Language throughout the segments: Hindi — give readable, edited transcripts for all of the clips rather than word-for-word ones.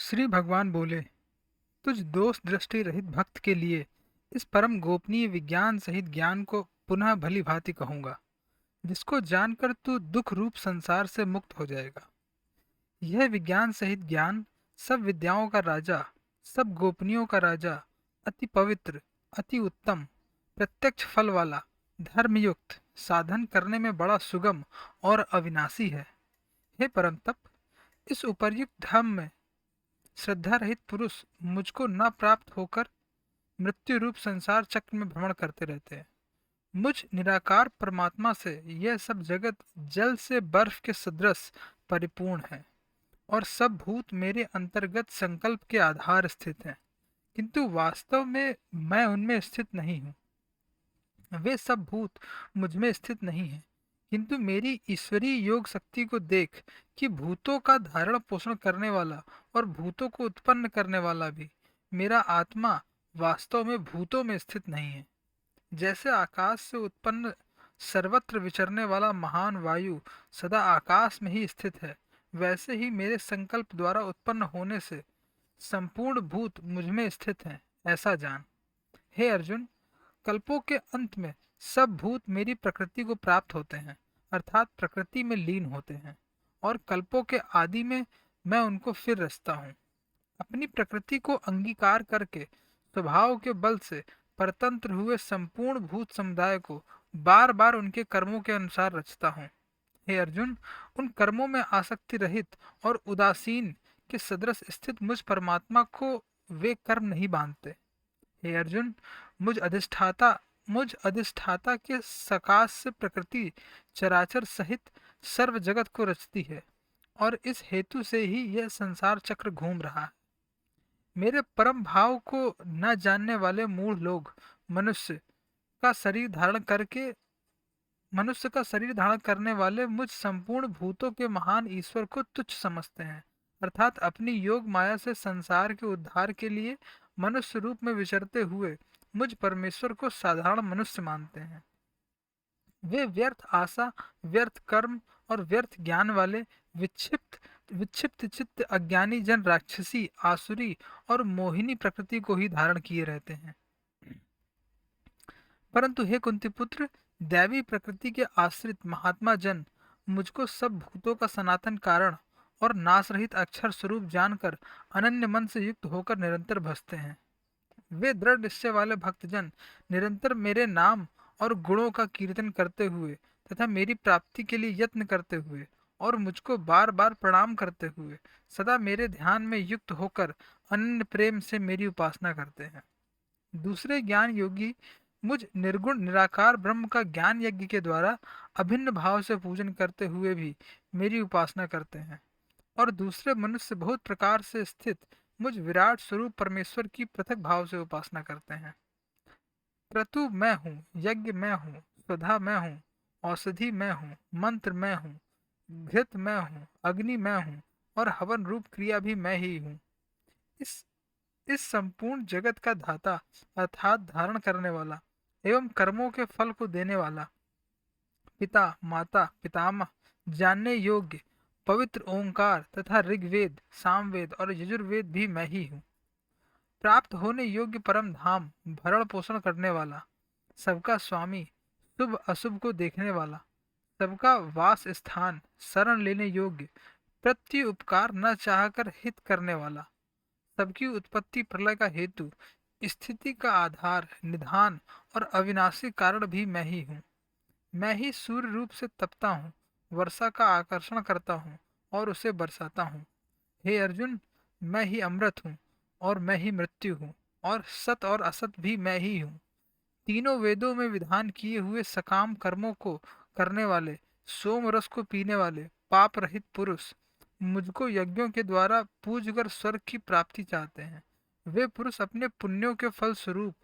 श्री भगवान बोले, तुझ दोष दृष्टि रहित भक्त के लिए इस परम गोपनीय विज्ञान सहित ज्ञान को पुनः भली भांति कहूंगा, जिसको जानकर तू दुख रूप संसार से मुक्त हो जाएगा। यह विज्ञान सहित ज्ञान सब विद्याओं का राजा, सब गोपनीयों का राजा, अति पवित्र, अति उत्तम, प्रत्यक्ष फल वाला, धर्मयुक्त, साधन करने में बड़ा सुगम और अविनाशी है। हे परम तप, इस उपर्युक्त धर्म में श्रद्धा रहित पुरुष मुझको न प्राप्त होकर मृत्यु रूप संसार चक्र में भ्रमण करते रहते हैं। मुझ निराकार परमात्मा से यह सब जगत जल से बर्फ के सदृश परिपूर्ण है और सब भूत मेरे अंतर्गत संकल्प के आधार स्थित हैं, किंतु वास्तव में मैं उनमें स्थित नहीं हूँ। वे सब भूत मुझमें स्थित नहीं हैं, किंतु मेरी ईश्वरीय योग शक्ति को देख कि भूतों का धारण पोषण करने वाला और भूतों को उत्पन्न करने वाला भी मेरा आत्मा वास्तव में भूतों में स्थित नहीं है। जैसे आकाश से उत्पन्न सर्वत्र विचरने वाला महान वायु सदा आकाश में ही स्थित है, वैसे ही मेरे संकल्प द्वारा उत्पन्न होने से संपूर्ण भूत मुझमें स्थित हैं, ऐसा जान। हे अर्जुन, कल्पों के अंत में सब भूत मेरी प्रकृति को प्राप्त होते हैं, अर्थात प्रकृति में लीन होते हैं, और कल्पों के आदि में मैं उनको फिर रचता हूँ। अपनी प्रकृति को अंगीकार करके स्वभाव के बल से परतंत्र हुए संपूर्ण भूत समुदाय को बार बार उनके कर्मों के अनुसार रचता हूँ। हे अर्जुन, उन कर्मों में आसक्ति रहित और उदासीन के सदृश स्थित मुझ परमात्मा को वे कर्म नहीं बांधते। हे अर्जुन, मुझ अधिष्ठाता के सकाश से प्रकृति चराचर सहित सर्व जगत को रचती है, और इस हेतु से ही यह संसार चक्र घूम रहा है। मेरे परम भाव को न जानने वाले मूढ़ लोग मनुष्य का शरीर धारण करके मनुष्य का शरीर धारण करने वाले मुझ संपूर्ण भूतों के महान ईश्वर को तुच्छ समझते हैं, अर्थात अपनी योग माया से संसार के उद्धार के लिए मनुष्य रूप में विचरते हुए मुझ परमेश्वर को साधारण मनुष्य मानते हैं। वे व्यर्थ आशा, व्यर्थ कर्म और व्यर्थ ज्ञान वाले विक्षिप्त विक्षिप्त चित्त अज्ञानी जन राक्षसी, आसुरी और मोहिनी प्रकृति को ही धारण किए रहते हैं। परंतु हे कुंती पुत्र, दैवी प्रकृति के आश्रित महात्मा जन मुझको सब भूतों का सनातन कारण और नाश रहित अक्षर स्वरूप जानकर अनन्य मन से युक्त होकर निरंतर भजते हैं। वे दृढ़ निश्चय वाले भक्तजन निरंतर मेरे नाम और गुणों का कीर्तन करते हुए तथा मेरी प्राप्ति के लिए यत्न करते हुए और मुझको बार बार प्रणाम करते हुए सदा मेरे ध्यान में युक्त होकर अनन्य प्रेम से मेरी उपासना करते हैं। दूसरे ज्ञान योगी मुझ निर्गुण निराकार ब्रह्म का ज्ञान यज्ञ के द्वारा अभिन्न भाव से पूजन करते हुए भी मेरी उपासना करते हैं, और दूसरे मनुष्य बहुत प्रकार से स्थित मुझ विराट स्वरूप परमेश्वर की पृथक भाव से उपासना करते हैं। क्रतु मैं हूँ, यज्ञ मैं हूँ, स्वधा मैं हूँ, औषधि मैं हूँ, मंत्र मैं हूँ, घृत मैं हूँ, अग्नि मैं हूँ, और हवन रूप क्रिया भी मैं ही हूँ। इस इस संपूर्ण जगत का धाता अर्थात धारण करने वाला एवं कर्मों के फल को देने वाला पिता, माता, पितामह, जानने योग्य पवित्र ओंकार तथा ऋग्वेद, सामवेद और यजुर्वेद भी मैं ही हूँ। प्राप्त होने योग्य परम धाम, भरण पोषण करने वाला, सबका स्वामी, शुभ अशुभ को देखने वाला, सबका वास स्थान, शरण लेने योग्य, प्रति उपकार न चाहकर हित करने वाला, सबकी उत्पत्ति प्रलय का हेतु, स्थिति का आधार, निधान और अविनाशी कारण भी मैं ही हूँ। मैं ही सूर्य रूप से तपता हूँ, वर्षा का आकर्षण करता हूँ और उसे बरसाता हूँ। हे अर्जुन, मैं ही अमृत हूँ और मैं ही मृत्यु हूँ, और सत और असत भी मैं ही हूँ। तीनों वेदों में विधान किए हुए सकाम कर्मों को करने वाले, सोम रस को पीने वाले, पाप रहित पुरुष मुझको यज्ञों के द्वारा पूजकर स्वर्ग की प्राप्ति चाहते हैं। वे पुरुष अपने पुण्यों के फल स्वरूप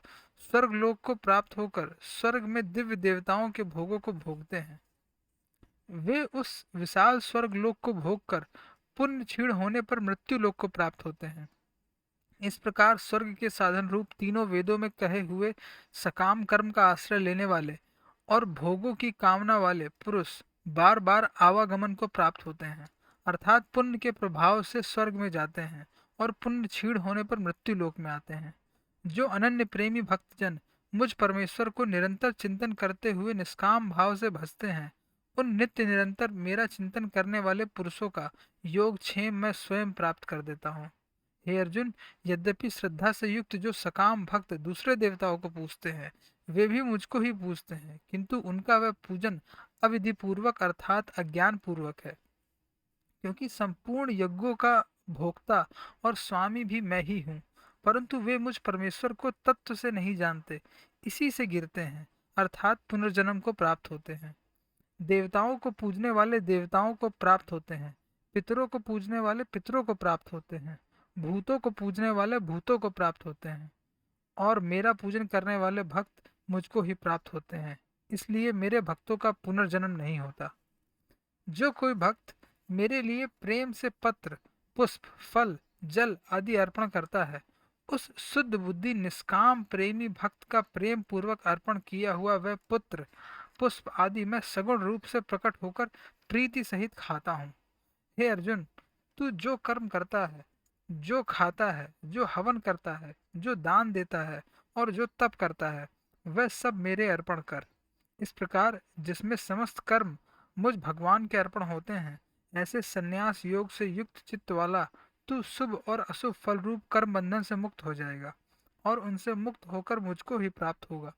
स्वर्ग लोक को प्राप्त होकर स्वर्ग में दिव्य देवताओं के भोगों को भोगते हैं। वे उस विशाल स्वर्ग लोक को भोगकर पुण्य क्षीण होने पर मृत्यु लोक को प्राप्त होते हैं। इस प्रकार स्वर्ग के साधन रूप तीनों वेदों में कहे हुए सकाम कर्म का आश्रय लेने वाले और भोगों की कामना वाले पुरुष बार बार आवागमन को प्राप्त होते हैं, अर्थात पुण्य के प्रभाव से स्वर्ग में जाते हैं और पुण्य क्षीण होने पर मृत्यु लोक में आते हैं। जो अनन्य प्रेमी भक्तजन मुझ परमेश्वर को निरंतर चिंतन करते हुए निष्काम भाव से भजते हैं, उन नित्य निरंतर मेरा चिंतन करने वाले पुरुषों का योगक्षेम मैं स्वयं प्राप्त कर देता हूँ। हे अर्जुन, यद्यपि श्रद्धा से युक्त जो सकाम भक्त दूसरे देवताओं को पूजते हैं, वे भी मुझको ही पूजते हैं, किंतु उनका वह पूजन अविधि पूर्वक अर्थात अज्ञान पूर्वक है, क्योंकि संपूर्ण यज्ञों का भोक्ता और स्वामी भी मैं ही हूँ। परंतु वे मुझ परमेश्वर को तत्व से नहीं जानते, इसी से गिरते हैं, अर्थात पुनर्जन्म को प्राप्त होते हैं। देवताओं को पूजने वाले देवताओं को प्राप्त होते हैं, पितरों को पूजने वाले पितरों को प्राप्त होते हैं, भूतों को पूजने वाले भूतों को प्राप्त होते हैं, और मेरा पूजन करने वाले भक्त मुझको ही प्राप्त होते हैं। इसलिए मेरे भक्तों का पुनर्जन्म नहीं होता। जो कोई भक्त मेरे लिए प्रेम से पत्र, पुष्प, फल, जल आदि अर्पण करता है, उस शुद्ध बुद्धि निष्काम प्रेमी भक्त का प्रेम पूर्वक अर्पण किया हुआ वह पुत्र, पुष्प आदि मैं सगुण रूप से प्रकट होकर प्रीति सहित खाता हूँ। हे अर्जुन, तू जो कर्म करता है, जो खाता है, जो हवन करता है, जो दान देता है और जो तप करता है, वह सब मेरे अर्पण कर। इस प्रकार जिसमें समस्त कर्म मुझ भगवान के अर्पण होते हैं, ऐसे संन्यास योग से युक्त चित्त वाला तू शुभ और अशुभ फल रूप कर्म बंधन से मुक्त हो जाएगा और उनसे मुक्त होकर मुझको ही प्राप्त होगा।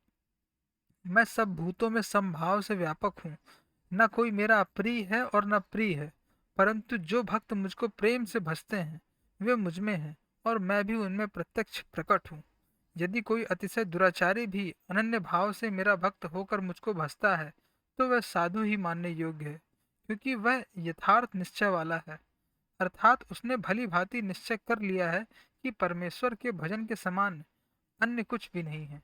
मैं सब भूतों में समभाव से व्यापक हूँ, न कोई मेरा अप्रिय है और न प्रिय है, परंतु जो भक्त मुझको प्रेम से भजते हैं वे मुझ में हैं और मैं भी उनमें प्रत्यक्ष प्रकट हूँ। यदि कोई अतिशय दुराचारी भी अनन्य भाव से मेरा भक्त होकर मुझको भजता है, तो वह साधु ही मानने योग्य है, क्योंकि वह यथार्थ निश्चय वाला है, अर्थात उसने भली भांति निश्चय कर लिया है कि परमेश्वर के भजन के समान अन्य कुछ भी नहीं है।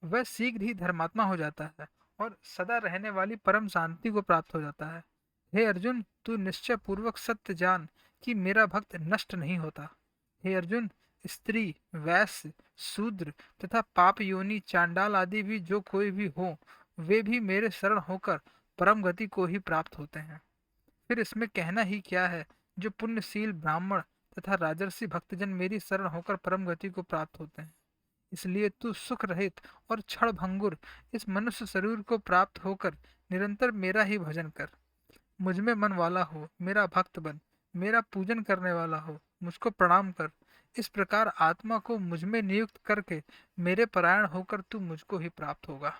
वह शीघ्र ही धर्मात्मा हो जाता है और सदा रहने वाली परम शांति को प्राप्त हो जाता है। हे अर्जुन, तू निश्चय पूर्वक सत्य जान कि मेरा भक्त नष्ट नहीं होता। हे अर्जुन, स्त्री, वैश्य, शूद्र तथा पाप योनि चांडाल आदि भी जो कोई भी हो, वे भी मेरे शरण होकर परम गति को ही प्राप्त होते हैं। फिर इसमें कहना ही क्या है, जो पुण्यशील ब्राह्मण तथा राजर्षि भक्तजन मेरी शरण होकर परम गति को प्राप्त होते हैं। इसलिए तू सुख रहित और क्षण भंगुर इस मनुष्य शरीर को प्राप्त होकर निरंतर मेरा ही भजन कर। मुझ में मन वाला हो, मेरा भक्त बन, मेरा पूजन करने वाला हो, मुझको प्रणाम कर। इस प्रकार आत्मा को मुझ में नियुक्त करके मेरे परायण होकर तू मुझको ही प्राप्त होगा।